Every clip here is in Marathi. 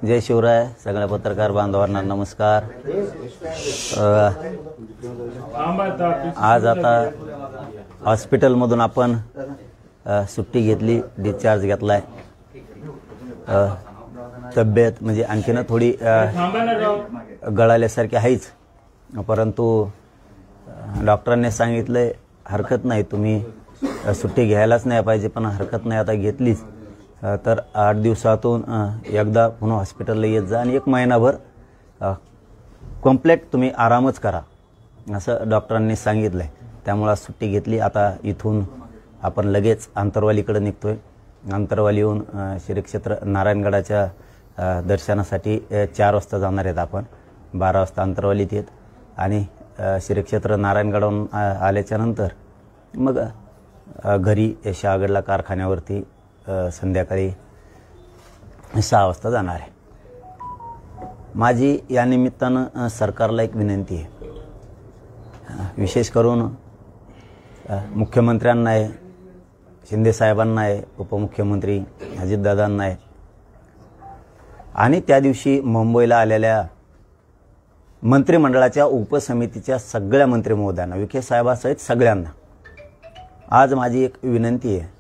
जय शिवराय. सगळ्या पत्रकार बांधवांना नमस्कार. आज आता हॉस्पिटलमधून आपण सुट्टी घेतली, डिस्चार्ज घेतलाय. तब्येत म्हणजे आणखीन थोडी गळाल्यासारखी आहेच, परंतु डॉक्टरांनी सांगितलंय हरकत नाही, तुम्ही सुट्टी घ्यायलाच नाही पाहिजे, पण हरकत नाही आता घेतलीच तर 8 दिवसातून एकदा पुन्हा हॉस्पिटलला येत जा आणि 1 महिनाभर कंप्लीट तुम्ही आरामच करा असं डॉक्टरांनी सांगितलंय. त्यामुळे सुट्टी घेतली. आता इथून आपण लगेच आंतरवालीकडे निघतोय. आंतरवालीहून श्री क्षेत्र नारायणगडाच्या दर्शनासाठी 4 वाजता जाणार आहेत. आपण 12 वाजता आंतरवालीत येत आणि श्री क्षेत्र नारायणगडावरून आल्याच्या नंतर मग घरी शहागडला कारखान्यावरती संध्याकाळी 6 वाजता जाणार आहे. माझी या निमित्तानं सरकारला एक विनंती आहे, विशेष करून मुख्यमंत्र्यांना आहे, शिंदे साहेबांना आहे, उपमुख्यमंत्री अजितदादांना आहे आणि त्या दिवशी मुंबईला आलेल्या मंत्रिमंडळाच्या उपसमितीच्या सगळ्या मंत्री महोदयांना, विखे साहेबासहित सगळ्यांना आज माझी एक विनंती आहे.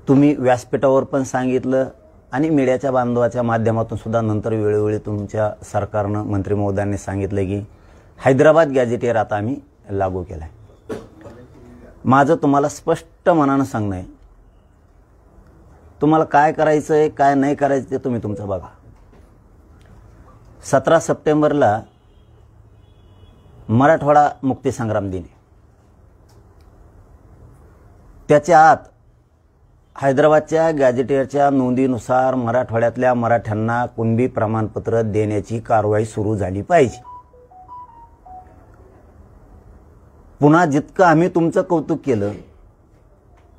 तुम्ही व्यासपीठावर पण सांगितलं आणि मीडियाच्या बांधवाच्या माध्यमातून सुद्धा नंतर वेळोवेळी तुमच्या सरकारनं मंत्री महोदयांनी सांगितलं की हैदराबाद गॅजेटियर आता आम्ही लागू केला आहे. माझं तुम्हाला स्पष्ट मनानं सांगणं आहे, तुम्हाला काय करायचं आहे काय नाही करायचं ते तुम्ही तुमचं बघा. 17 सप्टेंबरला मराठवाडा मुक्तीसंग्राम दिन आहे. त्याच्या आत हैदराबादच्या गॅजेटियरच्या नोंदीनुसार मराठवाड्यातल्या मराठ्यांना कुणबी प्रमाणपत्र देण्याची कारवाई सुरू झाली पाहिजे. पुन्हा जितकं आम्ही तुमचं कौतुक केलं,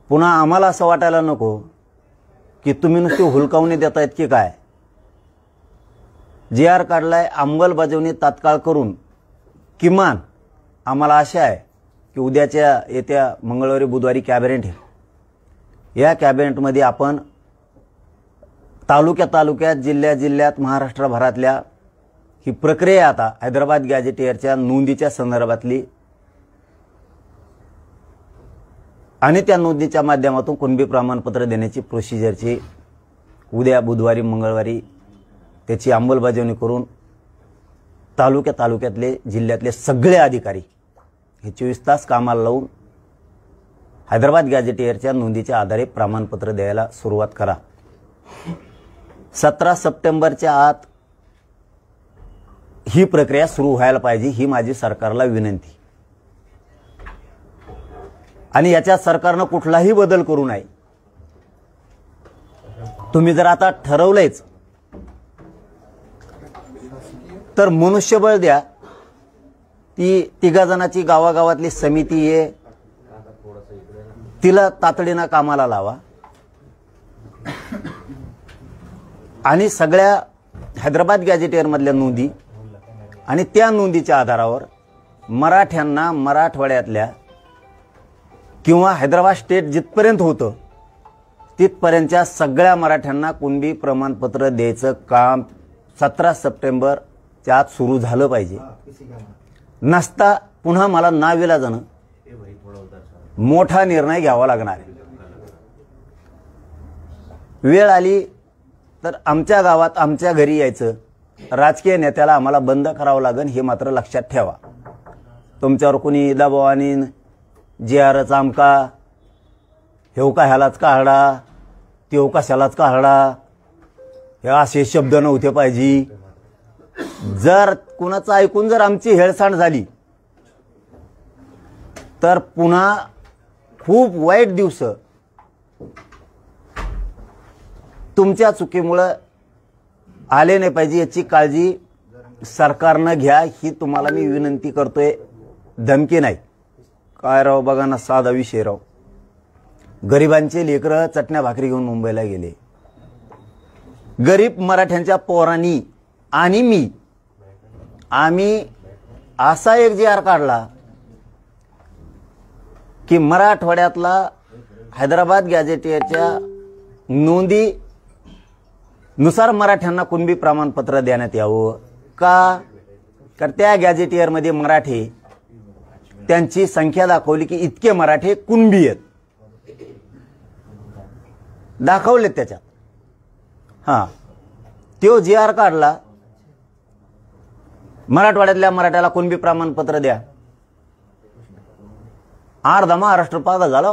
पुन्हा आम्हाला असं वाटायला नको की तुम्ही नुसती हुलकावणी देतायत की काय. JR काढलाय, अंमलबजावणी तात्काळ करून किमान आम्हाला आशा आहे की उद्याच्या येत्या मंगळवारी बुधवारी कॅबिनेट आहे. या कॅबिनेटमध्ये आपण तालुक्यात जिल्ह्यात महाराष्ट्रभरातल्या ही प्रक्रिया आता हैदराबाद गॅजेटियरच्या नोंदीच्या संदर्भातली आणि त्या नोंदीच्या माध्यमातून कुणबी प्रमाणपत्र देण्याची प्रोसिजरची उद्या बुधवारी मंगळवारी त्याची अंमलबजावणी करून तालुक्यातले जिल्ह्यातले सगळे अधिकारी हे 24 तास कामाला लावून हैदराबाद गॅजेटियरच्या नोंदीच्या आधारे प्रमाणपत्र द्यायला सुरुवात करा. 17 सप्टेंबरच्या आत ही प्रक्रिया सुरू व्हायला पाहिजे, ही माझी सरकारला विनंती. आणि याच्यात सरकारनं कुठलाही बदल करू नये. तुम्ही जर आता ठरवलंच तर मनुष्यबळ द्या, ती 3 जणांची गावागावातली समिती आहे, तिला तातडीनं कामाला लावा आणि सगळ्या हैदराबाद गॅजेटियर मधल्या नोंदी आणि त्या नोंदीच्या आधारावर मराठ्यांना मराठवाड्यातल्या किंवा हैदराबाद स्टेट जिथपर्यंत होतं तिथपर्यंतच्या सगळ्या मराठ्यांना कुणबी प्रमाणपत्र द्यायचं काम 17 सप्टेंबरच्या आत सुरू झालं पाहिजे. नसता पुन्हा मला नाविलाजानं मोठा निर्णय घ्यावा लागणार आहे. वेळ आली तर आमच्या गावात आमच्या घरी यायचं, राजकीय नेत्याला आम्हाला बंद करावं लागेल हे मात्र लक्षात ठेवा. तुमच्यावर कोणी दबावाने JRच आमका, हेव का ह्यालाच काढा, तेव कशालाच काढा, हे असे शब्द नव्हते पाहिजे. जर कुणाचं ऐकून जर आमची हेळसांड झाली तर पुन्हा खूप वाईट दिवस तुमच्या चुकीमुळे आले नाही पाहिजे, याची काळजी सरकारनं घ्या, ही तुम्हाला मी विनंती करतोय. धमकी नाही. काय राव, बघा ना, साधा विषय राव. गरिबांचे लेकरं चटण्या भाकरी घेऊन मुंबईला गेले. गरीब मराठ्यांच्या पोरांनी आणि आम्ही असा एक JR काढला की मराठवाड्यातला हैदराबाद गॅजेटियरच्या नोंदी नुसार मराठ्यांना कुणबी प्रमाणपत्र देण्यात यावं का? तर त्या गॅजेटियरमध्ये मराठे त्यांची संख्या दाखवली की इतके मराठे कुणबी आहेत, दाखवले त्याच्यात. हां, तो जी.आर. काढला, मराठवाड्यातल्या मराठ्याला कुणबी प्रमाणपत्र द्या. अर्धा महाराष्ट्र पागल झाला.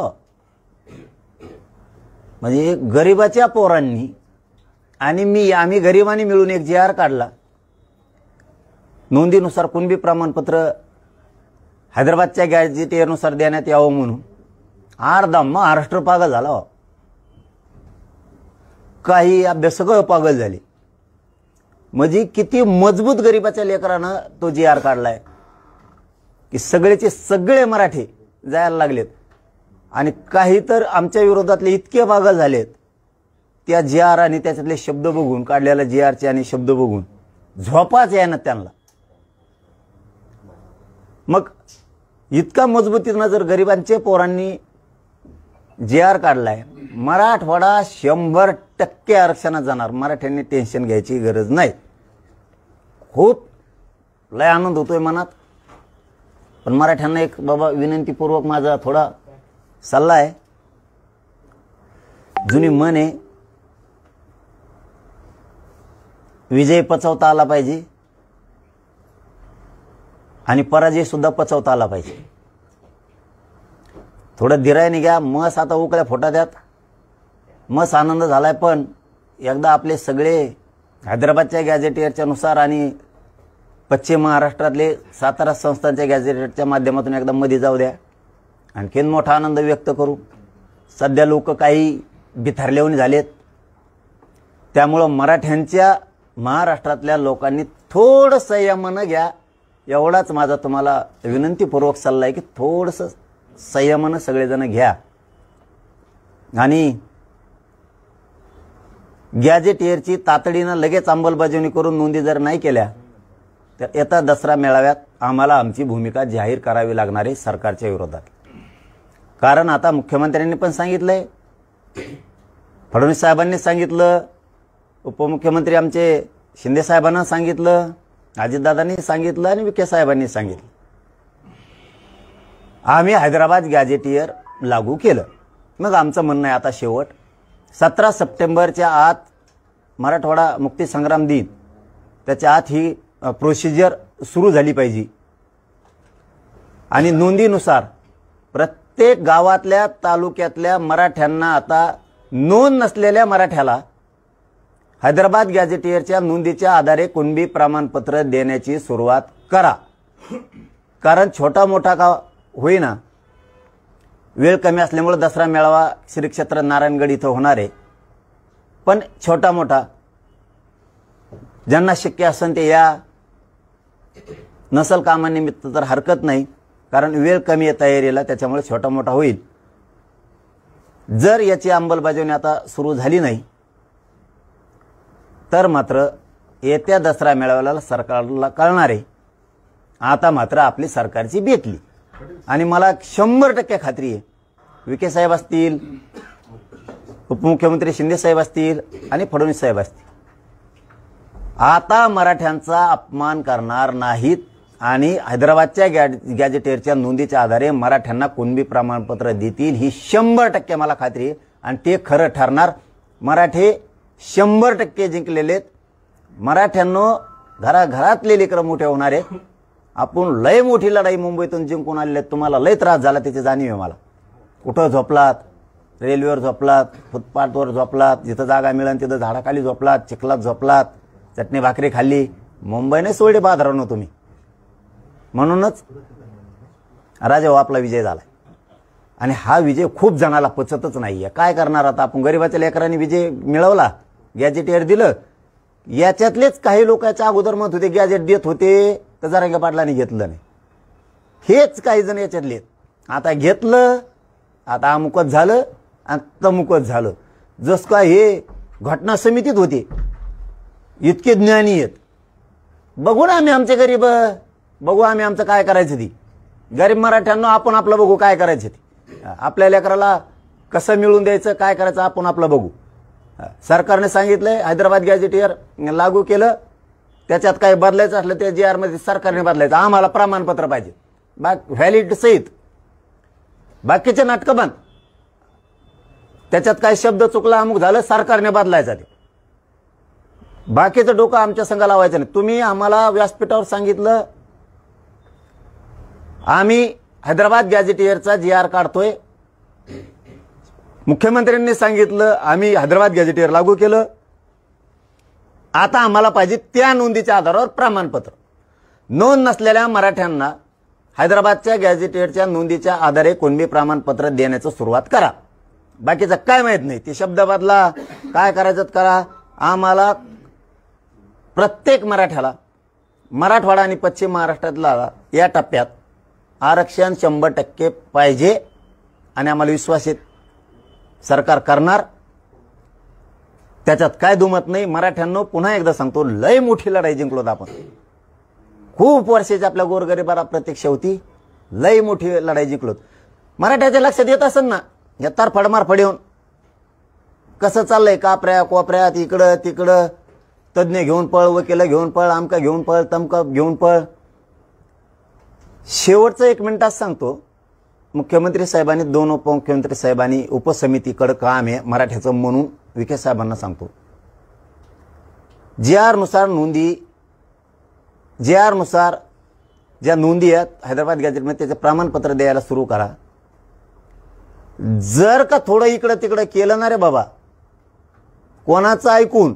म्हणजे गरिबाच्या पोरांनी आणि आम्ही गरिबांनी मिळून एक जी.आर. काढला. नोंदीनुसार कुणबी प्रमाणपत्र हैदराबादच्या गॅजेटियरनुसार देण्यात यावं म्हणून अर्धा महाराष्ट्र पागल झाला. काही अभ्यासक पागल झाले. म्हणजे किती मजबूत गरिबाच्या लेकरानं तो जी.आर. काढलाय की सगळेचे सगळे मराठे जायला लागलेत. आणि काही तर आमच्या विरोधातले इतके पागल झालेत त्या जी.आर. आणि त्याच्यातले शब्द बघून, काढलेल्या जी.आरचे आणि शब्द बघून झोपाच यायना त्यांना. मग इतका मजबूतीनं जर गरिबांचे पोरांनी जी.आर. काढलाय, मराठवाडा 100% आरक्षणात जाणार. मराठ्यांनी टेन्शन घ्यायची गरज नाही. खूप लय आनंद होतोय मनात. पण मराठ्यांना एक बाबा विनंतीपूर्वक माझा थोडा सल्ला आहे. जुनी म्हण आहे, विजय पचवता आला पाहिजे आणि पराजय सुद्धा पचवता आला पाहिजे. थोडं धीराने घ्या. मस आता उकळ्या फोटा द्यात. मस आनंद झालाय, पण एकदा आपले सगळे हैदराबादच्या गॅजेटियरच्या नुसार आणि पश्चिम महाराष्ट्रातले सातारा संस्थांच्या गॅजेटियरच्या माध्यमातून एकदा मध्ये जाऊ द्या. आणखीन मोठा आनंद व्यक्त करू. सध्या लोक काही बिथरलेवणी झालेत. त्यामुळं मराठ्यांच्या महाराष्ट्रातल्या लोकांनी थोडं संयमानं घ्या. एवढाच माझा तुम्हाला विनंतीपूर्वक सल्ला आहे की थोडंसं संयमानं सगळेजण घ्या. आणि गॅजेटियरची तातडीनं लगेच अंमलबजावणी करून नोंदी जर नाही केल्या तर येत्या दसरा मेळाव्यात आम्हाला आमची भूमिका जाहीर करावी लागणार आहे सरकारच्या विरोधात. कारण आता मुख्यमंत्र्यांनी पण सांगितलंय, फडणवीस साहेबांनी सांगितलं, उपमुख्यमंत्री आमचे शिंदे साहेबांना सांगितलं, अजितदादांनी सांगितलं आणि विखे साहेबांनी सांगितलं. आम्ही हैदराबाद गॅजेटियर लागू केलं. मग आमचं म्हणणं आहे आता शेवट 17 सप्टेंबरच्या आत मराठवाडा मुक्तीसंग्राम दिन, त्याच्या आत ही प्रोसिजर सुरू झाली पाहिजे. आणि नोंदीनुसार प्रत्येक गावातल्या तालुक्यातल्या मराठ्यांना, आता नोंद नसलेल्या मराठ्याला हैदराबाद गॅजेटियरच्या नोंदीच्या आधारे कुणबी प्रमाणपत्र देण्याची सुरुवात करा. कारण छोटा मोठा का होईना, वेळ कमी असल्यामुळे दसरा मेळावा श्री क्षेत्र नारायणगड इथं होणार आहे. पण छोटा मोठा ज्यांना शक्य असेल ते या. नसल कामानिमित्त तर हरकत नाही, कारण वेळ कमी आहे तयारीला, त्याच्यामुळे छोटा मोठा होईल. जर याची अंमलबजावणी आता सुरू झाली नाही तर मात्र येत्या दसरा मेळाव्याला सरकारला कळणार आहे. आता मात्र आपली सरकारची बेतली. आणि मला 100% खात्री आहे, विखे साहेब असतील, उपमुख्यमंत्री शिंदे साहेब असतील आणि फडणवीस साहेब असतील, आता मराठ्यांचा अपमान करणार नाहीत. आणि हैदराबादच्या गॅजेटियरच्या नोंदीच्या आधारे मराठ्यांना कुणबी प्रमाणपत्र देतील, ही 100% मला खात्री आहे. आणि ते खरं ठरणार. मराठे 100% जिंकलेलेत. मराठ्यांनो, घराघरातले लेकरं मोठे होणार आहेत. आपण लय मोठी लढाई मुंबईतून जिंकून आलेले. तुम्हाला लय त्रास झाला त्याची जाणीव आहे मला. कुठं झोपलात, रेल्वेवर झोपलात, फुटपाथवर झोपलात, जिथं जागा मिळेल तिथं झाडाखाली झोपलात, चिखलात झोपलात, चटणी भाकरी खाल्ली. मुंबईने सोडे बाजारानं तुम्ही. म्हणूनच राजा आपला विजय झाला. आणि हा विजय खूप जणाला पचतच नाहीये. काय करणार आता आपण? गरिबाच्या लेकरांनी विजय मिळवला, गॅजेटियर दिलं. याच्यातलेच काही लोकांच्या अगोदर मत होते गॅजेट देत होते तर जरांगे पाटलांनी घेतलं नाही. हेच काही जण याच्यातले आता घेतलं, आता अमुकच झालं आणि तमुकच झालं. जस काय हे घटना समितीत होते, इतके ज्ञानी आहेत. बघू ना आम्ही आमचे गरीब, बघू आम्ही आमचं काय करायचं ती. गरीब मराठ्यांना आपण आपलं बघू काय करायचं ती. आपल्या लेकराला कसं मिळून द्यायचं, काय करायचं आपण आपलं बघू. सरकारने सांगितलंय हैदराबाद गॅझेटियर लागू केलं, त्याच्यात काही बदलायचं असलं ते जी आर मध्ये सरकारने बदलायचं, आम्हाला प्रमाणपत्र पाहिजे व्हॅलिड सहित, बाकीचे नाटकं बंद. त्याच्यात काही शब्द चुकला अमुक झालं सरकारने बदलायचा, ते बाकीचं डोकं आमच्या संघ लावायचं नाही. तुम्ही आम्हाला व्यासपीठावर सांगितलं आम्ही हैदराबाद गॅझेटियरचा जी आर काढतोय, मुख्यमंत्र्यांनी सांगितलं आम्ही हैदराबाद गॅझेटियर लागू केलं, आता आम्हाला पाहिजे त्या नोंदीच्या आधारावर प्रमाणपत्र. नोंद नसलेल्या मराठ्यांना हैदराबादच्या गॅझेटियरच्या नोंदीच्या आधारे कुणबी प्रमाणपत्र देण्याचं सुरुवात करा. बाकीचं काय माहित नाही, ते शब्द बदला, काय करायचं करा. आम्हाला प्रत्येक मराठ्याला मराठवाडा आणि पश्चिम महाराष्ट्रातला या टप्प्यात आरक्षण 100% पाहिजे आणि आम्हाला विश्वास आहे सरकार करणार, त्याच्यात काय दुमत नाही. मराठ्यांनो पुन्हा एकदा सांगतो, लय मोठी लढाई जिंकलोत आपण. खूप वर्षाची आपल्या गोरगरिबाला प्रतीक्षा होती, लय मोठी लढाई जिंकलोत. मराठ्याच्या लक्षात येत असेल ना या तारफड मारफड येऊन कसं चाललंय, कापऱ्या कोपऱ्यात इकडं तिकडं, तज्ज्ञ घेऊन पळ, वकील घेऊन पळ, आमका घेऊन पळ, तमका घेऊन पळ. शेवटचं 1 मिनिटात सांगतो, मुख्यमंत्री साहेबांनी 2 उपमुख्यमंत्री साहेबांनी उपसमितीकडे काम आहे मराठ्याचं म्हणून विखे साहेबांना सांगतो, जी आर नुसार ज्या नोंदी आहेत हैदराबाद गॅझेटमध्ये त्याचे प्रमाणपत्र द्यायला सुरू करा. जर का थोडं इकडं तिकडं केलं ना रे बाबा, कोणाचं ऐकून,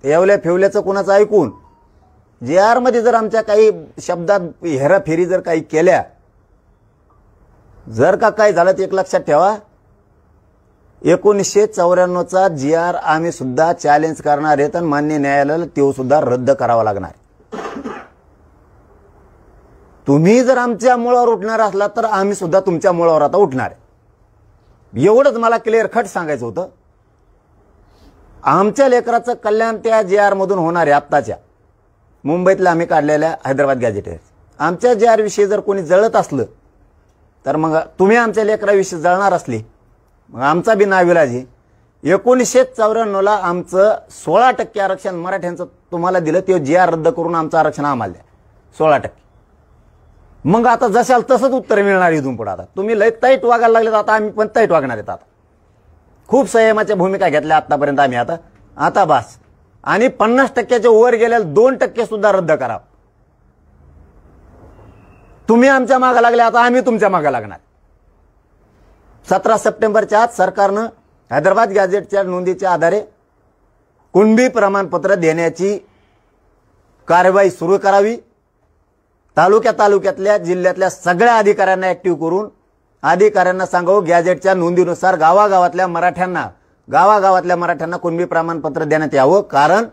येवल्या फेवल्याचं कोणाचं ऐकून, जे आर मध्ये जर आमच्या काही शब्दात हेराफेरी जर काही केल्या, जर का काय झालं तर एक लक्षात ठेवा, 1994चा जी आर आम्ही सुद्धा चॅलेंज करणार आहेत आणि मान्य न्यायालयाला तो सुद्धा रद्द करावा लागणार. तुम्ही जर आमच्या मुळावर उठणार असला तर आम्ही सुद्धा तुमच्या मुळावर आता उठणार आहे. एवढंच मला क्लिअर कट सांगायचं होतं. आमच्या लेकराचं कल्याण त्या जे आर मधून होणार आहे. आत्ताच्या मुंबईतल्या आम्ही काढलेल्या हैदराबाद गॅझेटियर आमच्या जे आर विषयी जर कोणी जळत असलं तर मग तुम्ही आमच्या लेकराविषयी जळणार असली मग आमचा बी नाविलाज आहे. 1994ला आमचं 16% आरक्षण मराठ्यांचं तुम्हाला दिलं, ते जे आर रद्द करून आमचं आरक्षण आम्हाला द्या 16%. मग आता जशाल तसंच उत्तर मिळणार इथून पुढे. आता तुम्ही लय टाईट वागायला लागलेत, आता आम्ही पण टाईट वागणार आहेत. आता खूप संयमाच्या भूमिका घेतल्या आतापर्यंत आम्ही, आता बस. आणि 50%च्या वर गेलेल्या 2% सुद्धा रद्द करा. तुम्ही आमच्या मागे लागले, आता आम्ही तुमच्या मागे लागणार. 17 सप्टेंबरच्या आत सरकारनं हैदराबाद गॅझेटच्या नोंदीच्या आधारे कुणबी प्रमाणपत्र देण्याची कार्यवाही सुरू करावी. तालुक्यातल्या जिल्ह्यातल्या सगळ्या अधिकाऱ्यांना ऍक्टिव्ह करून अधिकाऱ्यांना सांगावं गॅझेटच्या नोंदीनुसार गावागावातल्या मराठ्यांना कुणबी प्रमाणपत्र देण्यात यावं. कारण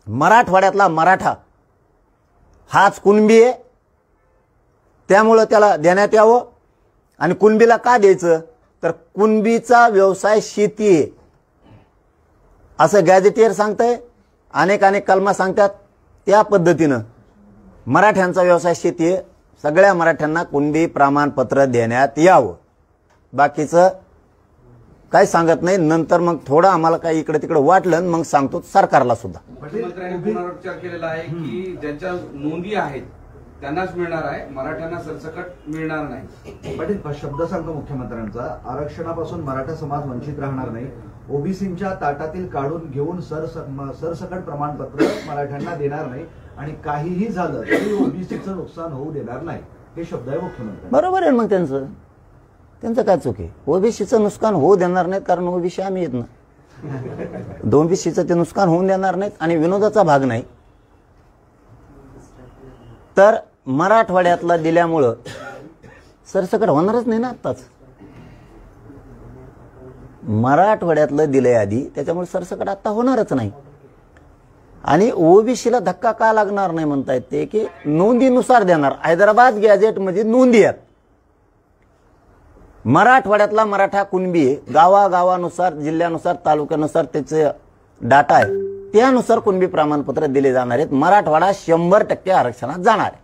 मराठवाड्यातला मराठा हाच कुणबी आहे, त्यामुळं त्याला देण्यात यावं. आणि कुणबीला का द्यायचं तर कुणबीचा व्यवसाय शेती आहे असं गॅझेटियर सांगतंय. अनेक कलमा सांगतात. त्या पद्धतीनं मराठ्यांचा व्यवसाय शेती आहे, सगळ्या मराठ्यांना कुणबी प्रमाणपत्र देण्यात यावं. बाकीचं काही सांगत नाही. नंतर मग थोडं आम्हाला काही इकडे तिकडे वाटलं मग सांगतो सरकारला सुद्धा. मुख्यमंत्र्यांनी पुनरुच्चार केलेला आहे की ज्यांच्या नोंदी आहेत त्यांनाच मिळणार आहे, मराठ्यांना सरसकट मिळणार नाही. पाटील शब्द सांगतो मुख्यमंत्र्यांचा, आरक्षणापासून मराठा समाज वंचित राहणार नाही. ओबीसींच्या ताटातील काढून घेऊन सरसकट प्रमाणपत्र मराठ्यांना देणार नाही आणि काहीही झालं तरी ओबीसीचं नुकसान होऊ देणार नाही, हे शब्द आहे मुख्यमंत्री. बरोबर आहे. मग त्यांचं काय चूक आहे? ओबीसीचं नुकसान होऊ देणार नाहीत, कारण ओबीसी आम्ही येत ना. ओबीसीचं ते नुकसान होऊन देणार नाहीत आणि विनोदाचा भाग नाही. तर मराठवाड्यातला दिल्यामुळं सरसकट होणारच नाही ना. आत्ताच मराठवाड्यातलं दिलंय आधी, त्याच्यामुळे सरसकट आता होणारच नाही. आणि ओबीसीला धक्का का लागणार नाही म्हणतायत ते की नोंदीनुसार देणार. हैदराबाद गॅझेट मध्ये नोंदी आहेत. मराठवाड्यातला मराठा कुणबी गावागावानुसार, जिल्ह्यानुसार, तालुक्यानुसार त्याचे डाटा आहे, त्यानुसार कुणबी प्रमाणपत्र दिले जाणार आहेत. मराठवाडा 100% आरक्षणात जाणार आहे.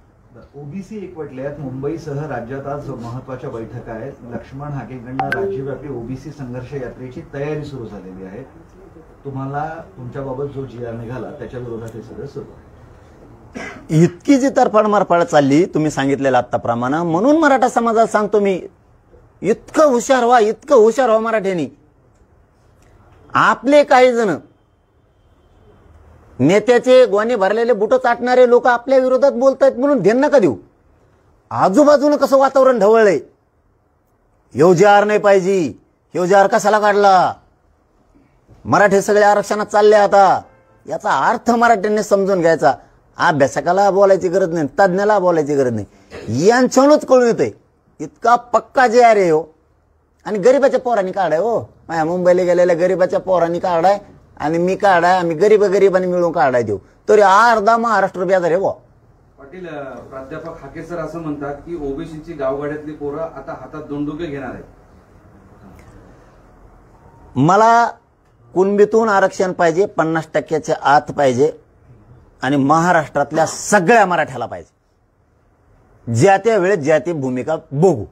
ओबीसी एकवटल्यात. मुंबईसह राज्यात आज महत्वाच्या बैठका आहेत. लक्ष्मण हाकेंकडून राज्यव्यापी ओबीसी संघर्ष यात्रेची तयारी सुरू झालेली आहे. तुम्हाला तुमच्याबाबत जो जी आर निघाला त्याच्या विरोधात हे सगळं सुरू आहे. इतकी जी तरफाड चालली तुम्ही सांगितलेलं आत्ताप्रमाणे, म्हणून मराठा समाजाला सांगतो मी, इतकं हुशार व्हा मराठ्यांनी. आपले काही जण नेत्याचे गोणे भरलेले बुट चाटणारे लोक आपल्या विरोधात बोलतायत म्हणून ध्यान नका देऊ. आजूबाजूनं कसं वातावरण ढवळलंय. ह्यो जी आर नाही पाहिजे, ह्यो जी आर कशाला काढला, मराठी सगळे आरक्षणात चालले आता. याचा अर्थ मराठ्यांनी समजून घ्यायचा. अभ्यासकाला बोलायची गरज नाही, तज्ज्ञाला बोलायची गरज नाही, यांच्यानंच कळून येतंय. इतका पक्का जे आहे हो. आणि गरीबाच्या पोरांनी काढाय हो, माझ्या मुंबईला गेलेल्या गरीबाच्या पोरांनी काढाय आणि मी काढाय, आम्ही गरीबांनी मिळून काढाय देऊ, तरी अर्धा महाराष्ट्र बेजार आहे हो. पाटील, प्राध्यापक हाके सर असं म्हणतात की ओबीसीची गावगाड्यातली पोरं आता हातात दोंडुके घेणार आहेत. मला कुणबीतून आरक्षण पाहिजे, 50% आत पाहिजे आणि महाराष्ट्रातल्या सगळ्या मराठ्याला पाहिजे. ज्या त्या वेळेत ज्या ती भूमिका बघू.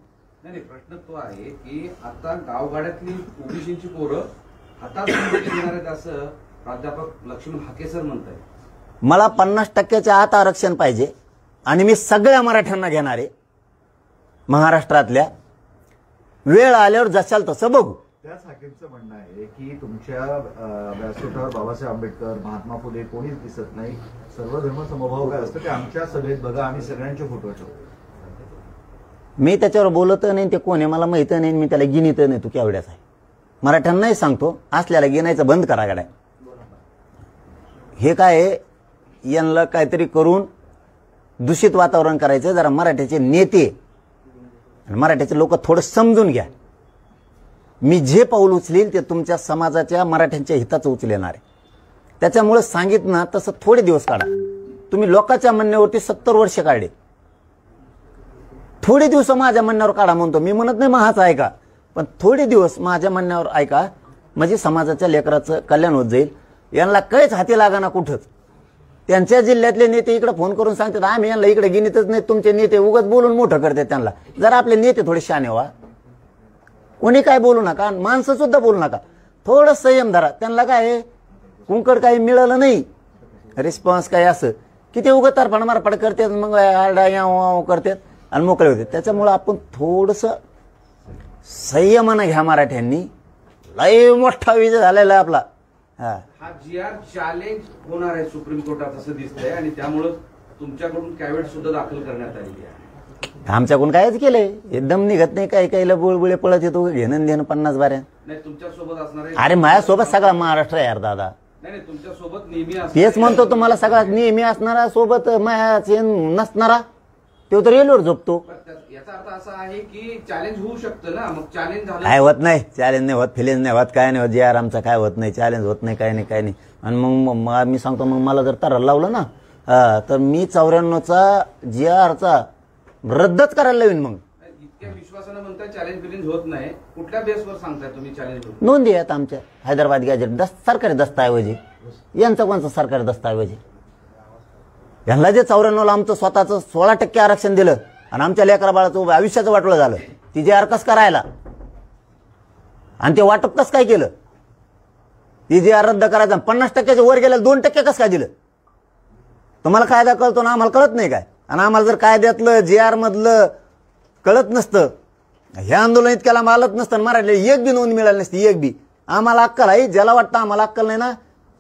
नाही, प्रश्न तो आहे की आता गावगाड्यातली ओबीसीची पोरं हातात दोंडुके घेणार आहेत असं प्राध्यापक लक्ष्मण हाके सर म्हणतायत. मला 50% आत आरक्षण पाहिजे आणि मी सगळ्या मराठ्यांना घेणार आहे महाराष्ट्रातल्या. वेळ आल्यावर जशाल तसं बघू. त्याच हाकेमचं म्हणणं आहे की तुमच्या व्यासपीठावर बाबासाहेब आंबेडकर, महात्मा फुले कोणीच दिसत नाही. सर्व धर्म समभाव काय असतं ते आमच्या सभेत बघा, आम्ही सगळ्यांचे फोटो ठेवू. मी त्याच्यावर बोलत नाही, ते कोण आहे मला माहित नाही, मी त्याला गिनीत नाही. तू केवढ्याच आहे मराठ्यांनाही सांगतो, असल्याला गिनायचं बंद करा गाड्या. हे काय यांना काहीतरी करून दूषित वातावरण करायचं. जरा मराठ्याचे नेते आणि मराठ्याचे लोक थोडं समजून घ्या. मी जे पाऊल उचलील ते तुमच्या समाजाच्या मराठ्यांच्या हिताचं उचलणार आहे. त्याच्यामुळे सांगितलं ना तसं थोडे दिवस काढा. तुम्ही लोकांच्या म्हणण्यावरती 70 वर्ष काढले, थोडे दिवस माझ्या म्हणण्यावर काढा म्हणतो मी. म्हणत नाही महाच ऐका, पण थोडे दिवस माझ्या म्हणण्यावर ऐका, म्हणजे समाजाच्या लेकराचं कल्याण होत जाईल. यांना काहीच हाती लागा ना कुठंच. त्यांच्या जिल्ह्यातले नेते इकडे फोन करून सांगतात आम्ही यांना इकडे गिनीतच नाही. तुमचे नेते उगाच बोलून मोठं करतात त्यांना. जरा आपले नेते थोडे शाने व्हा. कोणी काय बोलू नका, माणसं सुद्धा बोलू नका, थोडं संयम धरा. त्यांना काय कुंकड काही मिळालं नाही, रिस्पॉन्स काय असं की ते उगाच तरफाड मारफाड करतात, मग आरडा करतात आणि मोकळे होते. त्याच्यामुळं आपण थोडंसं संयमानं घ्या. मराठ्यांनी लय मोठा विजय झालेला आहे आपला. हा जीआर चॅलेंज होणार आहे सुप्रीम कोर्टात असं दिसतंय आणि त्यामुळे तुमच्याकडून कॅवेट सुद्धा दाखल करण्यात आलेली आहे. आमच्याकडून कायच केलंय, एकदम निघत नाही. काही काहीला बुळबुळे पळत येतो, घेणं देणं 50 बाऱ्या. नाही, तुमच्या सोबत असणार आहे. अरे माझ्यासोबत सगळा महाराष्ट्र आहे यार दादा. नाही, तुमच्या सोबत नेहमी असणार. तेच म्हणतो तुम्हाला, सगळा नेहमी असणारा सोबत नसणारा तो तर रेल्वेवर झोपतो. याचा अर्थ असा आहे की चॅलेंज होऊ शकतं ना. मग चॅलेंज झालं काय होत नाही, चॅलेंज नाही होत, फिलेंज नाही होत, काय नाही होत. जे आर आमचा काय होत नाही, चॅलेंज होत नाही, काय नाही. आणि मग मी सांगतो, मग मला जर तर लावलं ना तर मी 94चा GRचा रद्दच करायला लावीन. मग इतक्या विश्वासानं म्हणताय चॅलेंज बिलेंज होत नाही, कुठल्या बेसवर सांगताय तुम्ही चॅलेंज होत? नोंदी आहेत आमच्या हैदराबाद गॅजेट, सरकारी दस्ताऐवजी. यांचा कोणचा सरकारी दस्ताऐवजी? यांना जे 94ला आमचं स्वतःचं 16% आरक्षण दिलं आणि आमच्या लेकरा बाळाचं आयुष्याचं वाटलं झालं, ती जे आर कस करायला आणि ते वाटप कस काय केलं? ती जे आर रद्द करायचं 50%च्या वर गेलं 2% कस काय दिलं? तुम्हाला कायदा कळतो ना, आम्हाला कळत नाही काय? आणि आम्हाला जर कायद्यातलं GR मधलं कळत नसतं, हे आंदोलन इतक्याला मालत नसतं, मराठीला एक बी नोंद मिळाली नसती, एक बी. आम्हाला अक्कल आहे, ज्याला वाटतं आम्हाला अक्कल नाही ना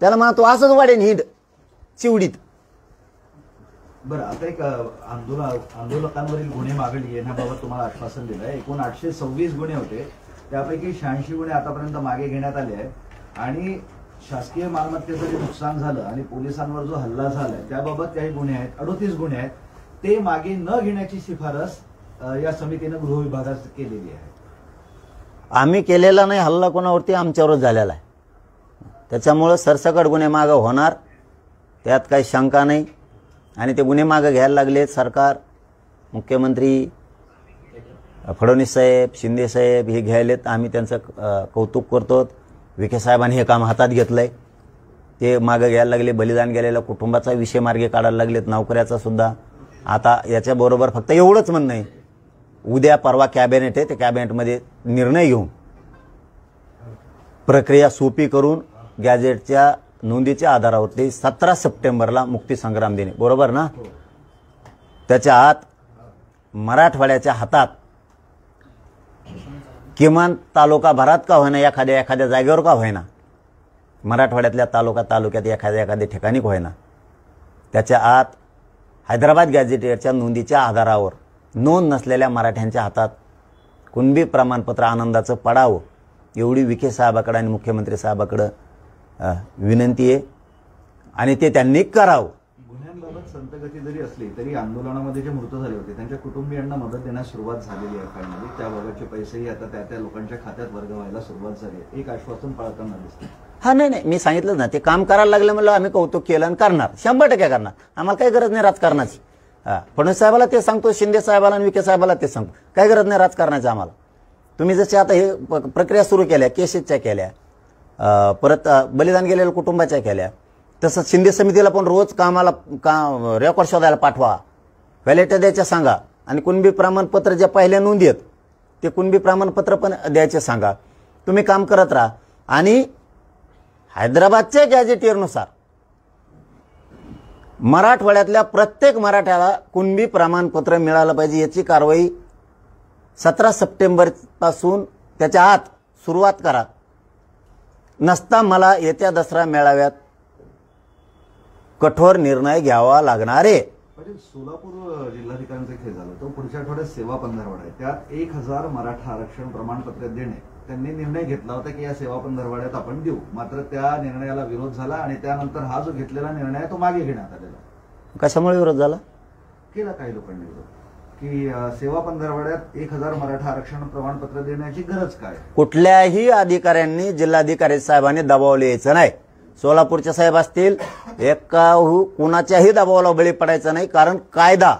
त्याला म्हणा तो असंच वाढेन हिंड चिवडीत. बरं, आता एक आंदोलकांवरील गुन्हे मागे घेण्याबाबत तुम्हाला आश्वासन दिलं आहे. एकूण 826 गुन्हे होते, त्यापैकी 86 गुन्हे आतापर्यंत मागे घेण्यात आले आहेत आणि शासकीय मालमत्तेचं जे नुकसान झालं आणि पोलिसांवर जो हल्ला झालाय त्याबाबत काही गुन्हे आहेत, 38 गुन्हे आहेत, ते मागे न घेण्याची शिफारस या समितीनं गृह विभागात केलेली आहे. आम्ही केलेला नाही हल्ला, कोणावरती आमच्यावरच झालेला आहे. त्याच्यामुळं सरसकट गुन्हे मागं होणार, त्यात काही शंका नाही. आणि ते गुन्हे मागं घ्यायला लागले सरकार, मुख्यमंत्री फडणवीस साहेब, शिंदे साहेब हे घ्यायलेत. आम्ही त्यांचं कौतुक करतो. विखे साहेबांनी हे काम हातात घेतलंय, ते मागं घ्यायला लागले. बलिदान गेलेल्या कुटुंबाचा विषय मार्गे काढायला लागलेत, नोकऱ्याचा सुद्धा. आता याच्याबरोबर फक्त एवढंच म्हणणं आहे, उद्या परवा कॅबिनेट आहे, त्या कॅबिनेटमध्ये निर्णय घेऊन प्रक्रिया सोपी करून गॅजेटच्या नोंदीच्या आधारावरती 17 सप्टेंबरला मुक्तीसंग्राम दिन, बरोबर ना? त्याच्या आत मराठवाड्याच्या हातात किमान तालुका भरात का होईना, एखाद्या जागेवर का होईना, मराठवाड्यातल्या तालुक्यात एखाद्या ठिकाणी होईना, त्याच्या आत हैदराबाद गॅजेटियरच्या नोंदीच्या आधारावर नोंद नसलेल्या मराठ्यांच्या हातात कुणबी प्रमाणपत्र आनंदाचं पडावं, एवढी विखे साहेबाकडे आणि मुख्यमंत्री साहेबाकडे विनंती आहे आणि ते त्यांनी करावं. गुन्ह्यांबाबत संतगती जरी असली तरी आंदोलनामध्ये जे मृत झाले होते त्यांच्या कुटुंबियांना मदत देण्यास सुरुवात झालेली आहे. फायनली त्याबाबतचे पैसेही आता त्या लोकांच्या खात्यात वर्ग व्हायला सुरुवात झाली आहे. एक आश्वासन पाळताना दिसतं. हा, नाही, मी सांगितलं ना, ते काम करायला लागलं म्हणलं आम्ही कौतुक केलं आणि करणार, 100% करणार. आम्हाला काही गरज नाही राजकारणाची. फडणवीस साहेबाला ते सांगतो, शिंदे साहेबाला आणि विखे साहेबाला ते सांगतो, काही गरज नाही राजकारणाची आम्हाला. तुम्ही जसे आता हे प्रक्रिया सुरू केल्या, केसेसच्या केल्या, परत बलिदान गेलेल्या कुटुंबाच्या केल्या, तसंच शिंदे समितीला पण रोज कामाला रेकॉर्ड शोधायला पाठवा, व्हॅलिटी द्यायच्या सांगा आणि कुणबी प्रमाणपत्र ज्या पहिल्या नोंदी आहेत ते कुणबी प्रमाणपत्र पण द्यायचे सांगा. तुम्ही काम करत राहा आणि हैदराबादच्या गॅजेटियरनुसार मराठवाड्यातल्या प्रत्येक मराठ्याला कुणबी प्रमाणपत्र मिळालं पाहिजे, याची कारवाई 17 सप्टेंबरपासून त्याच्या आत सुरुवात करा. नसता मला येत्या दसरा मेळाव्यात कठोर निर्णय घ्यावा लागणार आहे. पाटील, सोलापूर जिल्हाधिकाऱ्यांचा केस झाला तो पुढच्या आठवड्यात सेवा पंधरवडा आहे, त्यात 1000 मराठा आरक्षण प्रमाणपत्र देणे त्यांनी निर्णय घेतला होता की या सेवा पंधरवड्यात आपण देऊ. मात्र त्या निर्णयाला विरोध झाला आणि त्यानंतर हा जो घेतलेला निर्णय आहे तो मागे घेण्यात आलेला. कशामुळे विरोध झाला? केला काही लोकांनी विरोध की सेवा पंधरवड्यात 1000 मराठा आरक्षण प्रमाणपत्र देण्याची गरज काय? कुठल्याही अधिकाऱ्यांनी, जिल्हाधिकारी साहेबांनी दबावले यायचं नाही. सोलापूरचे साहेब असतील, कुणाच्याही दबावाला बळी पडायचं नाही, कारण कायदा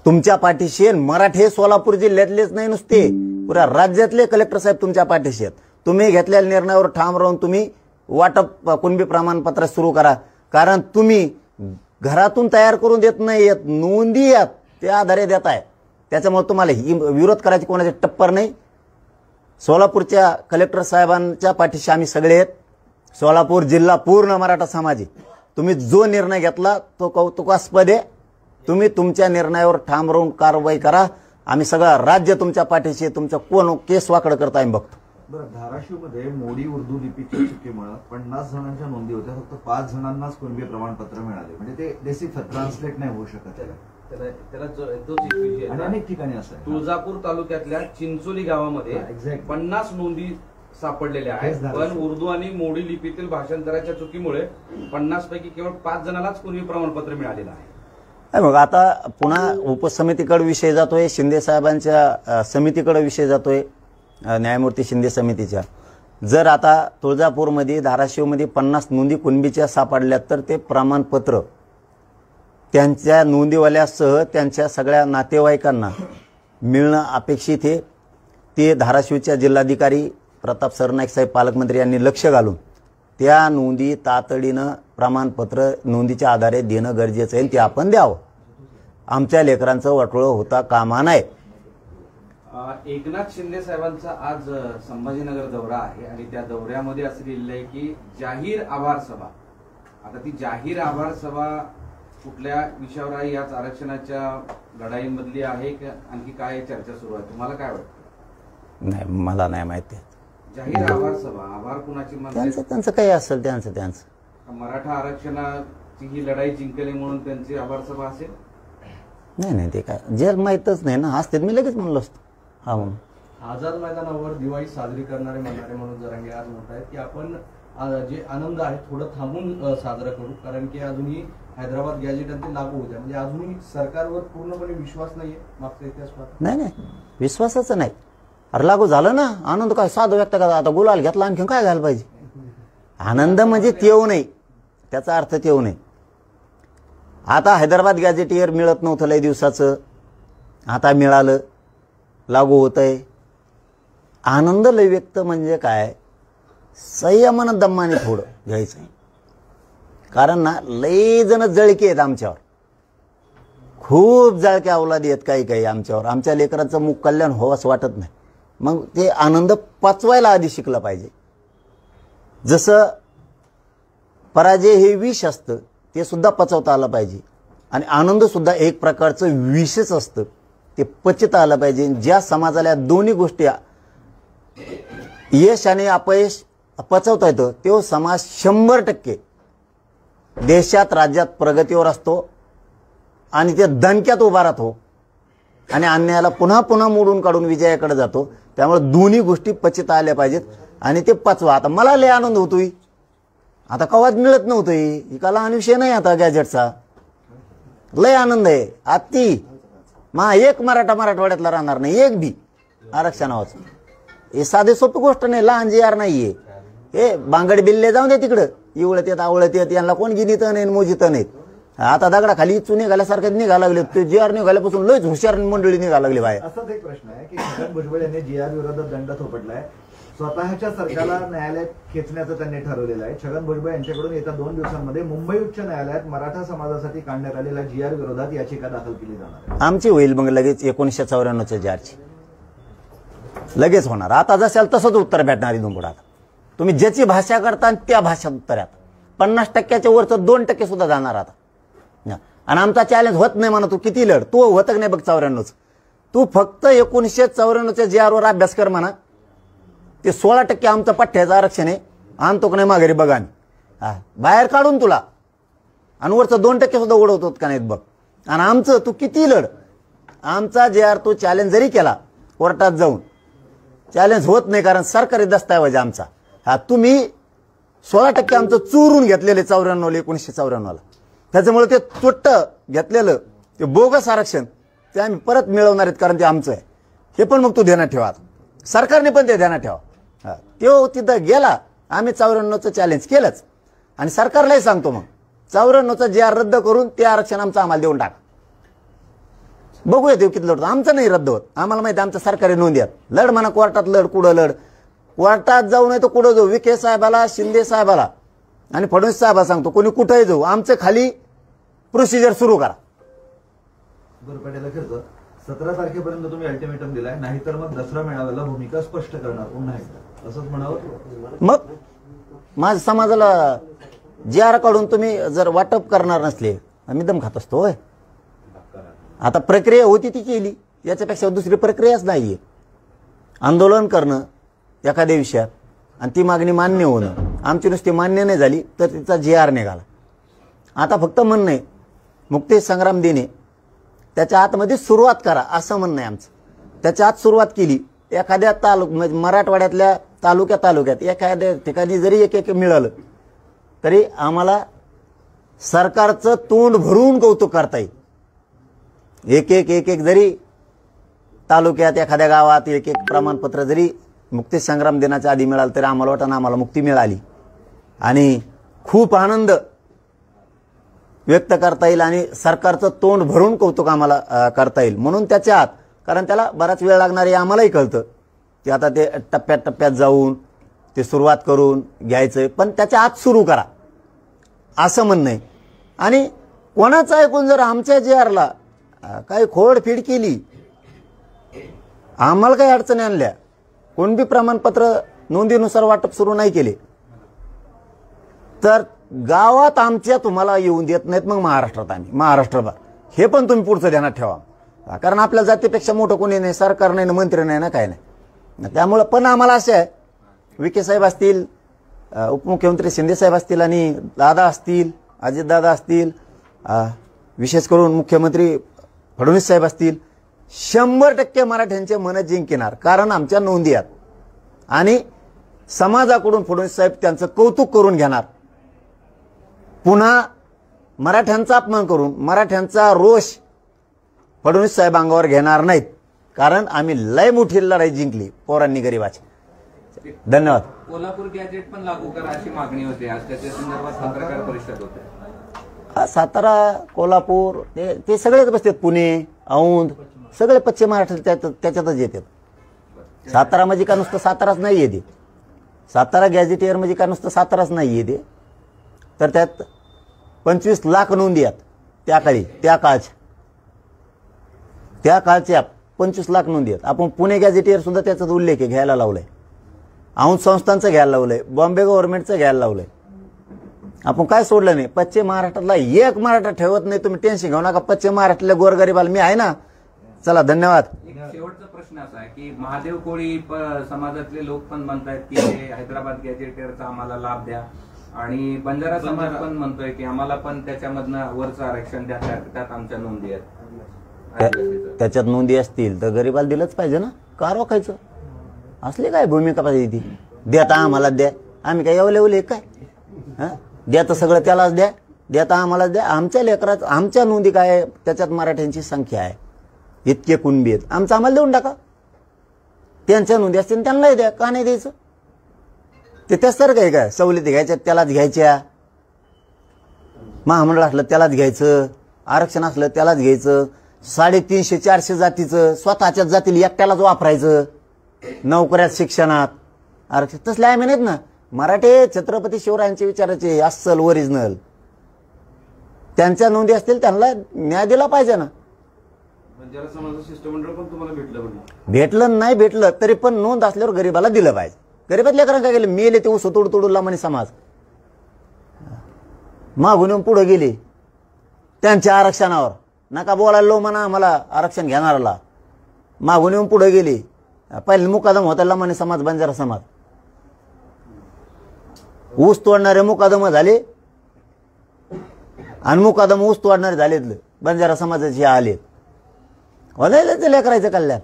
तुमच्या पाठीशी आहे. मराठे सोलापूर जिल्ह्यातलेच नाही, नुसते पुऱ्या राज्यातले कलेक्टर साहेब तुमच्या पाठीशी आहेत. तुम्ही घेतलेल्या निर्णयावर ठाम राहून तुम्ही वाटप कुणबी प्रमाणपत्र सुरू करा, कारण तुम्ही घरातून तयार करून देत नाही, नोंदी आहेत त्या आधारे देत आहे. त्याच्यामुळे तुम्हाला ही विरोध करायची कोणाची टप्पर नाही. सोलापूरच्या कलेक्टर साहेबांच्या पाठीशी आम्ही सगळे आहेत. सोलापूर जिल्हा पूर्ण मराठा समाज आहे. तुम्ही जो निर्णय घेतला तो कौतुकास्पद आहे. तुम्ही तुमच्या निर्णयावर ठाम राहून कारवाई करा. आम्ही सगळं राज्य तुमच्या पाठीशी, तुमचं कोण केस वाकड करता आम्ही बघतो. बरं, धाराशिवमध्ये मोडी उर्दू लिपीच्या चुकीमुळे 50 जणांच्या नोंदी होत्या, फक्त 5 जणांनाच कुणबी प्रमाणपत्र मिळाले. म्हणजे ते बेसिक ट्रान्सलेट नाही होऊ शकत त्याला तोच एक विषय आणि अनेक ठिकाणी असं आहे. तुळजापूर तालुक्यातल्या चिंचोली गावामध्ये 50 नोंदी सापडलेल्या आहेत, पण उर्दू आणि मोडी लिपीतील भाषांतराच्या चुकीमुळे 50 पैकी केवळ 5 जणांनाच कुणबी प्रमाणपत्र मिळालेलं आहे. मग आता पुन्हा उपसमितीकडे विषय जातोय, शिंदे साहेबांच्या समितीकडे विषय जातोय, न्यायमूर्ती शिंदे समितीच्या. जर आता तुळजापूरमध्ये, धाराशिवमध्ये 50 नोंदी कुणबीच्या सापडल्यात तर ते प्रमाणपत्र त्यांच्या नोंदीवाल्यासह त्यांच्या सगळ्या नातेवाईकांना मिळणं अपेक्षित आहे. ते धाराशिवच्या जिल्हाधिकारी प्रताप सरनाईक साहेब, पालकमंत्री यांनी लक्ष घालून त्या नोंदी तातडीनं प्रमाणपत्र नोंदीच्या आधारे देणं गरजेचं आहे. ते आपण द्यावं. आमच्या लेकरांचं वाटोळं होता कामा नये. एकनाथ शिंदे साहेबांचा आज संभाजीनगर दौरा आहे आणि त्या दौऱ्यामध्ये असं लिहिलं आहे की जाहीर आभार सभा. आता ती जाहीर आभार सभा कुठल्या विषयावर आहे? याच आरक्षणाच्या लढाईमधली आहे की आणखी काय चर्चा सुरू आहे? तुम्हाला काय वाटतं? नाही, मला नाही माहिती. जाहीर आभार सभा, आभार कुणाची? त्यांचं काही असेल त्यांचं मराठा आरक्षणाची ही लढाई जिंकली म्हणून त्यांची आभार सभा असेल? नाही, ते काय जे माहीतच नाही ना. असते मी लगेच म्हणलो असतो. हा, म्हणून आझाद मैदानावर दिवाळी साजरी करणारे मनोज जरांगे आज म्हणत आहेत की आपण जे आनंद आहे थोडं थांबून साजरा करू, कारण की अजूनही हैदराबाद गॅजेट ते लागू होत्या. म्हणजे अजूनही सरकारवर पूर्णपणे विश्वास नाहीये. मागचा इतिहास पाहता नाही, विश्वासाचं नाही. अरे लागू झालं ना, आनंद काय साधं व्यक्त करा. आता गुलाल घेतला, आणखी काय घ्यायला पाहिजे? आनंद म्हणजे तेव नाही, त्याचा अर्थ तेव नाही. आता हैदराबाद गॅजेटियर मिळत नव्हतं लय दिवसाचं, आता मिळालं, लागू होतंय. आनंद लय व्यक्त म्हणजे काय? संयमानं दम्माने थोडं घ्यायचं. कारण ना लय जण जळके आहेत आमच्यावर, खूप जळके अवलादी आहेत काही आमच्यावर. आमच्या लेकरांचं मुख कल्याण व्हावंच वाटत नाही. मग ते आनंद पचवायला आधी शिकलं पाहिजे. जसं पराजय हे विष असतं ते सुद्धा पचवता आलं पाहिजे आणि आनंद सुद्धा एक प्रकारचं विषच असतं, ते पचता आलं पाहिजे. ज्या समाजाला दोन्ही गोष्टी यश आणि अपयश पचवता येतं तो समाज 100% देशात राज्यात प्रगतीवर असतो आणि ते दणक्यात उभा राहतो आणि अन्यायाला पुन्हा पुन्हा मोडून काढून विजयाकडे जातो. त्यामुळे दोन्ही गोष्टी पचता आल्या पाहिजेत आणि ते पचवा. आता मला लय आनंद होतोय, आता कवाच मिळत नव्हतोय, ही का लहान विषय नाही आता गॅजेटचा, लय आनंद आहे. आत्ती एक मराठवाड्यातला राहणार नाही एक बी आरक्षणावाचं. हे साधे सोपी गोष्ट नाही, लहान जी आर नाहीये. हे बांगड बिल्ले जाऊन दे तिकडं, इवळत येत आवळत येत, यांना कोण गिनीत नाही मोजित नाहीत. आता दगडाखाली इचू निघाल्यासारखं निघायला लागले, ते जी आर निघाल्यापासून लयच हुशार मंडळी निघायला लागली बाहेर. असाच एक प्रश्न आहे की छगन भुजबळ यांनी जी आर विरोधात दंड थोपटलाय, स्वतःच्या सरकारला न्यायालयात खेचण्याचं त्यांनी ठरवलेलं आहे. छगन भुजबळ यांच्याकडून येत्या 2 दिवसांमध्ये मुंबई उच्च न्यायालयात मराठा समाजासाठी काढण्यात आलेल्या जी आर विरोधात याचिका दाखल केली जाणार आहे. आमची होईल मग लगेच 1994च्या जी आरची लगेच होणार. आता जशाल तसंच उत्तर भेटणार इथून पुढे. आता तुम्ही ज्याची भाषा करता त्या भाषेत उत्तर आहे. 50%च्या वरचं 2% सुद्धा जाणार आता. आणि आमचा चॅलेंज होत नाही म्हणा, तू किती लढ, तू होत नाही बघ 94च, तू फक्त 1994च्या जी आरवर अभ्यास कर म्हणा. ते 16% आमचं पठ्ठ्याचं आरक्षण आहे, आणतो का नाही माघारी बघा, बाहेर काढून तुला, आणि वरचं 2% सुद्धा उडवतो का नाहीत बघ. आणि आमचं तू किती लढ, आमचा जे आर तू चॅलेंज जरी केला कोर्टात जाऊन, चॅलेंज होत नाही कारण सरकारी दस्तावेज आमचा. तुम्ही 16% आमचं चोरून घेतलेले 1994ला, त्याच्यामुळे ते चोट्ट घेतलेलं ते बोगस आरक्षण ते आम्ही परत मिळवणार आहेत कारण ते आमचं आहे. हे पण मग तू ध्यानात ठेवा, सरकारने पण ते ध्यानात ठेवा. तो तिथं गेला, आम्ही 94चं चॅलेंज केलंच आणि सरकारलाही सांगतो मग 94चं जे आर रद्द करून ते आरक्षण आमचं आम्हाला देऊन टाका. बघूया ते किती लढतो. आमचं नाही रद्द होत, आम्हाला माहिती आमच्या सरकारी नोंदी आहेत. लढ म्हणा कोर्टात, लढ कुठं लढ, कोर्टात जाऊ नाही तर कुठं जाऊ, विखे साहेबाला, शिंदे साहेबाला आणि फडणवीस साहेबाला सांगतो कोणी कुठेही जाऊ, आमचं खाली प्रोसिजर सुरू करा. बरं पाटील, अखेरचं 17 तारखेपर्यंत तुम्ही अल्टिमेटम दिलाय, नाहीतर मग दसरा मेळाव्याला भूमिका स्पष्ट करणार पुन्हा एकदा, असंच म्हणावं. मग माझ्या समाजाला जी आर काढून तुम्ही जर वाटप करणार नसले, आम्ही दम खात असतो. आता प्रक्रिया होती ती केली, याच्यापेक्षा दुसरी प्रक्रियाच नाहीये. आंदोलन करणं एखाद्या विषयात आणि ती मागणी मान्य होणं, आमची नुसती मान्य नाही झाली तर तिचा जी आर निघाला. आता फक्त म्हणणं आहे मुक्ती संग्राम दिने, त्याच्या आतमध्ये सुरुवात करा असं म्हणणं आहे आमचं. त्याच्या आत सुरुवात केली, एखाद्या म्हणजे मराठवाड्यातल्या तालुक्यात एखाद्या ठिकाणी जरी एक मिळालं तरी आम्हाला सरकारचं तोंड भरून कौतुक करता येईल. एक जरी तालुक्यात एखाद्या गावात एक प्रमाणपत्र जरी मुक्ती संग्राम दिनाच्या आधी मिळालं तरी आम्हाला वाटतं आम्हाला मुक्ती मिळाली आणि खूप आनंद व्यक्त करता येईल आणि सरकारचं तोंड भरून कौतुक आम्हाला करता येईल. म्हणून त्याच्या आत, कारण त्याला बराच वेळ लागणार आहे आम्हालाही कळतं, की आता ते टप्प्यात जाऊन ते सुरुवात करून घ्यायचंय, पण त्याच्या आत सुरू करा असं म्हणणं आहे. आणि कोणाचं ऐकून जर आमच्या जे आरला काही खोडफीड केली, आम्हाला काही अडचणी आणल्या, कोण बी प्रमाणपत्र नोंदीनुसार वाटप सुरू नाही केले तर गावात आमच्या तुम्हाला येऊन देत नाहीत. मग महाराष्ट्रात आम्ही महाराष्ट्रभर, हे पण तुम्ही पुढचं ध्यानात ठेवा. कारण आपल्या जातीपेक्षा मोठं कोणी नाही, सरकार नाही ना, मंत्री नाही ना, काय नाही. त्यामुळं पण आम्हाला असं आहे, विखे साहेब असतील, उपमुख्यमंत्री शिंदे साहेब असतील आणि दादा असतील, अजितदादा असतील, विशेष करून मुख्यमंत्री फडणवीस साहेब असतील, 100% मराठ्यांचे मन जिंकणार. कारण आमच्या नोंदी आहेत आणि समाजाकडून फडणवीस साहेब त्यांचं कौतुक करून घेणार. पुन्हा मराठ्यांचा अपमान करून मराठ्यांचा रोष फडणवीस साहेब अंगावर घेणार नाहीत, कारण आम्ही लय मोठी लढाई जिंकली पोरांनी गरिबाची. धन्यवाद. कोल्हापूर गॅजेट पण लागू करा अशी मागणी होती, आज त्याच्या संदर्भात पत्रकार परिषद होते. सातारा, कोल्हापूर ते सगळेच बसतात, पुणे, औंध सगळे पश्चिम महाराष्ट्र त्याच्यातच येतात. सातारा म्हणजे का नुसतं साताराच नाही येते, सातारा गॅजेटियर म्हणजे का नुसतं साताराच नाही येते, तर त्यात 25 लाख नोंदी आहेत त्या काळच्या 25 लाख नोंदी आहेत. आपण पुणे गॅजेटियर सुद्धा त्याचाच उल्लेख आहे, घ्यायला लावलाय. औंध संस्थांचं घ्यायला लावलंय, बॉम्बे गव्हर्नमेंटचं घ्यायला लावलंय. आपण काय सोडलं नाही. पश्चिम महाराष्ट्रातला एक मराठा ठेवत नाही. तुम्ही टेन्शन घेऊ नका. पश्चिम महाराष्ट्रातल्या गोरगरीबाला मी आहे ना. चला, धन्यवाद. एक शेवटचा प्रश्न असा आहे की महादेव कोळी समाजातले लोक पण म्हणतायत की हैदराबाद गॅजेटेरचा आम्हाला लाभ द्या, आणि बंजारा समाज पण म्हणतोय की आम्हाला पण त्याच्यामधनं वरचं आरक्षण द्या, त्यात आमच्या नोंदी आहेत. त्याच्यात नोंदी असतील तर गरीबाला दिलंच पाहिजे ना. का रोखायचं? असली काय भूमिका पाहिजे ती? देता आम्हाला द्या. आम्ही काय एवढे काय? द्या तर सगळं त्यालाच द्या. देता आम्हालाच द्या. आमच्या लेकरात आमच्या नोंदी काय आहे? त्याच्यात मराठ्यांची संख्या आहे, इतके कुणबी आहेत. आमचं आम्हाला देऊन टाका. त्यांच्या नोंदी असतील त्यांनाही द्या. का नाही द्यायचं? ते त्यासारखं आहे काय? सवलती घ्यायच्या त्यालाच घ्यायच्या, महामंडळ असलं त्यालाच घ्यायचं, आरक्षण असलं त्यालाच घ्यायचं, 350-400 जातीचं स्वतःच्याच जातील एकट्यालाच वापरायचं, नोकऱ्यात शिक्षणात आरक्षण. तसले आम्ही नाहीत ना. मराठे छत्रपती शिवरायांचे विचाराचे अस्सल ओरिजिनल. त्यांच्या नोंदी असतील त्यांना न्याय दिला पाहिजे ना. बंजारा समाजाचं शिष्टमंडळ पण तुम्हाला भेटलं नाही भेटलं तरी पण नोंद असल्यावर गरीबाला दिलं पाहिजे. गरीबात लेकरांना काय गेले? मेले ते ऊस तोडू तोडू लांबणी समाज मागून येऊन पुढे गेले त्यांच्या आरक्षणावर. नका बोलायला लो म्हणा आम्हाला आरक्षण घेणाराला. मागून येऊन पुढे गेले. पहिले मुकादम होता लांबणी समाज, बंजारा समाज. ऊस तोडणारे मुकादम झाले आणि मुकादम ऊस तोडणारे झाले बंजारा समाजाचे आले. ते लेकरायचं कल्याण.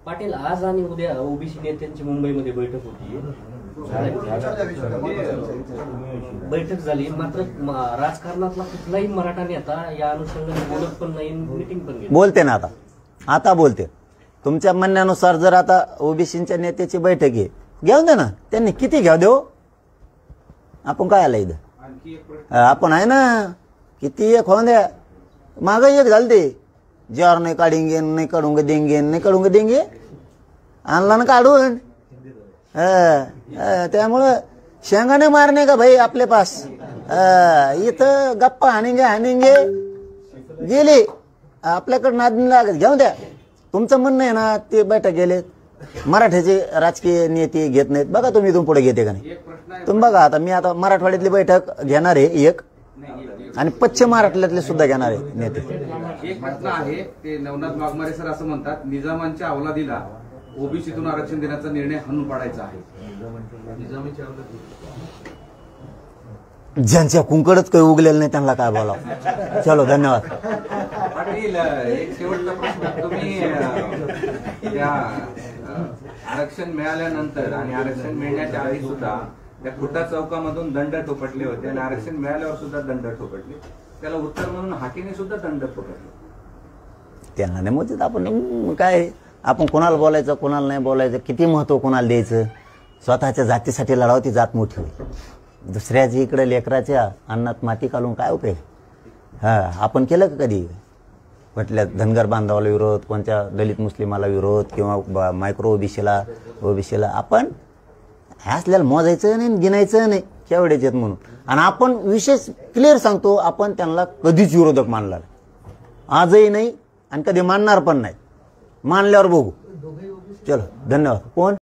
पाटील, आज आणि उद्या ओबीसी नेत्यांची मुंबईमध्ये बैठक होती. बैठक झाली, मात्र राजकारणातला कुठलाही मराठा नेता या अनुषंगाने बोलत पण नाही, मिटिंग पण घेत. बोलते ना आता बोलते. तुमच्या म्हणण्यानुसार जर आता ओबीसीच्या नेत्याची बैठक आहे, घेऊन दे ना. त्यांनी किती घ्याव देऊ? आपण काय आला इथं? आणखी एक प्रश्न आपण आहे ना. किती एक होऊन द्या. माग एक झालं ते ज्यावर नाही काढेंगे, नाही काढूंगे देंगे, नाही काढूंगे देंगे. आणला ना काढून. त्यामुळं शेंगाने मारणे का भाई आपले पास. इथं गप्पा हाणेंगे गेले. आपल्याकडे नादनी लागत. घेऊन द्या. तुमचं म्हणणं आहे ना ते बैठक गेले. मराठ्याचे राजकीय नेते घेत नाहीत. बघा तुम्ही इथून पुढे घेते का नाही. एक प्रश्न आहे. तुम्ही बघा आता. मी आता मराठवाड्यातली बैठक घेणार आहे एक, आणि पश्चिम महाराष्ट्रातले सुद्धा घेणार आहे नेते. एक घटना आहे. ते नवनाथ वाघमारे सर असं म्हणतात, निजामांच्या अवलादीला ओबीसीतून आरक्षण देण्याचा निर्णय हाणून पाडायचा आहे. ज्यांच्या कुंकडच काही उगलेलं नाही त्यांना काय बोलावं. चलो, धन्यवाद. पाटील, एक शेवटचा प्रश्न. तुम्ही त्या आरक्षण मिळाल्यानंतर आणि आरक्षण मिळण्याच्या आधी सुद्धा त्या खुटा चौकामधून दंड ठोपटले होते, आणि आरक्षण मिळाल्यावर सुद्धा दंड ठोपटले. त्याला उत्तर म्हणून हाकेने सुद्धा दंड ठोपटले. त्यांना नाही मोजत. आपण काय, आपण कोणाला बोलायचं कोणाला नाही बोलायचं, किती महत्व कोणाला द्यायचं. स्वतःच्या जातीसाठी लढावं, ती जात मोठी होईल. दुसऱ्याची इकडे लेकराच्या अन्नात माती घालून काय उपयोग? आपण केलं का कधी? म्हटल्या धनगर बांधवाला विरोध, कोणत्या दलित मुस्लिमाला विरोध, किंवा मायक्रो ओबीसीला आपण असल्याला मोजायचं नाही, गिनायचं नाही केवढेच आहेत म्हणून. आणि आपण विशेष क्लिअर सांगतो, आपण त्यांना कधीच विरोधक मानला नाही, आजही नाही, आणि कधी मानणार पण नाही. मानल्यावर बघू. चलो, धन्यवाद. कोण?